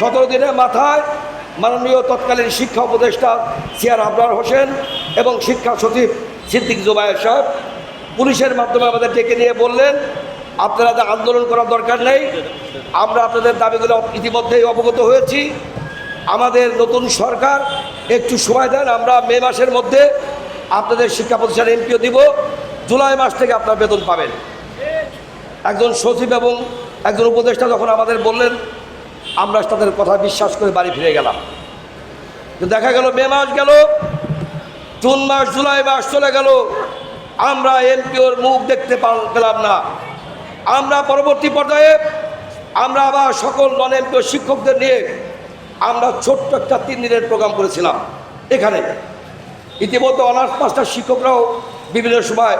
17 দিনের মাথায় মাননীয় তৎকালীন শিক্ষা উপদেষ্টা সিআর আবরার হোসেন এবং শিক্ষা সচিব সিদ্দিক জুবায়ের সাহেব পুলিশের মাধ্যমে আমাদের ডেকে নিয়ে বললেন, আপনারা যা আন্দোলন করার দরকার নেই, আমরা আপনাদের দাবিগুলো ইতিমধ্যেই অবগত হয়েছি। আমাদের নতুন সরকার একটু সময় দেন, আমরা মে মাসের মধ্যে আপনাদের শিক্ষা প্রতিষ্ঠান এমপিও দিব, জুলাই মাস থেকে আপনার বেতন পাবেন। একজন সচিব এবং একজন উপদেষ্টা যখন আমাদের বললেন, আমরা তাদের কথা বিশ্বাস করে বাড়ি ফিরে গেলাম। তো দেখা গেল মে মাস গেল, জুন মাস, জুলাই মাস চলে গেল, আমরা এমপিওর মুখ দেখতে পেলাম না। আমরা পরবর্তী পর্যায়ে আমরা আবার সকল নন এমপিও শিক্ষকদের নিয়ে আমরা ছোট্ট একটা 3 দিনের প্রোগ্রাম করেছিলাম এখানে। ইতিমধ্যে অনার্স মাস্টার শিক্ষকরাও বিভিন্ন সময়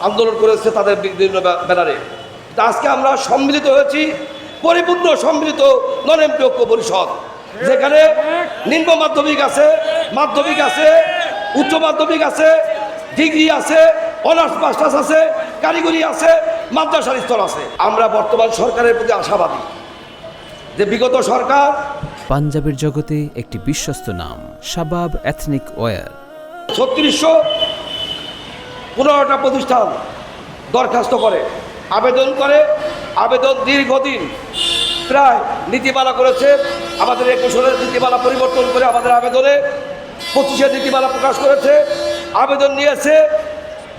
আন্দোলন করেছে তাদের বিভিন্ন ব্যানারে। তা আজকে আমরা সম্মিলিত হয়েছি, পরিপূর্ণ সম্মিলিত নন এমপি ঐক্য পরিষদ, যেখানে নিম্ন মাধ্যমিক আছে, মাধ্যমিক আছে, উচ্চ মাধ্যমিক আছে, ডিগ্রি আছে, অনার্স মাস্টার্স আছে, কারিগরি আছে, মাদ্রাসার স্তর আছে। আমরা বর্তমান সরকারের প্রতি আশাবাদী যে বিগত সরকার পাঞ্জাবের জগতে একটি বিশ্বস্ত নাম শাবাব এথনিক ওয়্যার। 3615টা প্রতিষ্ঠান দরখাস্ত করে, আবেদন করে, আবেদন দীর্ঘদিন প্রায় নীতিমালা করেছে। আমাদের 21 নীতিমালা পরিবর্তন করে আমাদের আবেদনে 25 নীতিমালা প্রকাশ করেছে। আবেদন নিয়েছে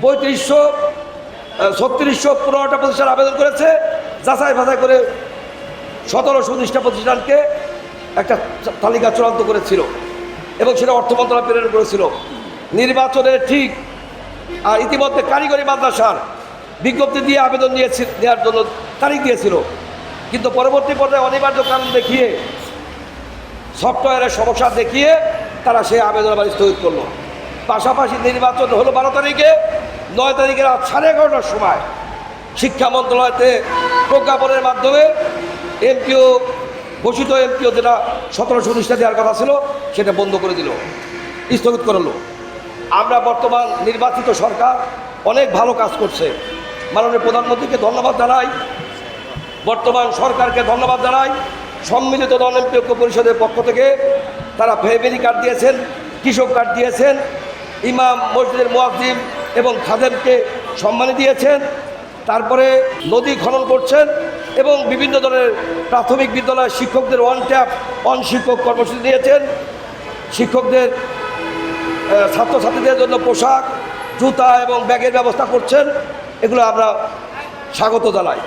3615টা প্রতিষ্ঠান আবেদন করেছে, যাচাই বাছাই করে 1719টা প্রতিষ্ঠানকে একটা তালিকা চূড়ান্ত করেছিল এবং সেটা অর্থ মন্ত্রণালয় প্রেরণ করেছিল। নির্বাচনের ঠিক আর ইতিমধ্যে কারিগরি মাদ্রাসার বিজ্ঞপ্তি দিয়ে আবেদন নেওয়ার জন্য তারিখ দিয়েছিল, কিন্তু পরবর্তী পর্যায়ে অনিবার্য কারণ দেখিয়ে, সফটওয়্যারের সমস্যা দেখিয়ে তারা সেই আবেদন আবার স্থগিত করলো। পাশাপাশি নির্বাচন হলো 12 তারিখে, 9 তারিখে রাত 11:30টার সময় শিক্ষা মন্ত্রণালয়তে প্রজ্ঞাপনের মাধ্যমে এমপিও, ঘোষিত এমপিও যেটা 1719টা দেওয়ার কথা ছিল সেটা বন্ধ করে দিল, স্থগিত করলো। আমরা বর্তমান নির্বাচিত সরকার অনেক ভালো কাজ করছে, মাননীয় প্রধানমন্ত্রীকে ধন্যবাদ জানাই, বর্তমান সরকারকে ধন্যবাদ জানাই। সম্মিলিত নন এমপি ঐক্য পরিষদের পক্ষ থেকে তারা ফ্যামিলি কার্ড দিয়েছেন, কৃষক কার্ড দিয়েছেন, ইমাম, মসজিদের মুয়াজ্জিম এবং খাদেমকে সম্মানী দিয়েছেন। তারপরে নদী খনন করছেন এবং বিভিন্ন ধরনের প্রাথমিক বিদ্যালয়ের শিক্ষকদের ওয়ান ট্যাপ অন শিক্ষক কর্মসূচি দিয়েছেন। শিক্ষকদের ছাত্রছাত্রীদের জন্য পোশাক, জুতা এবং ব্যাগের ব্যবস্থা করছেন। এগুলো আমরা স্বাগত জানাই।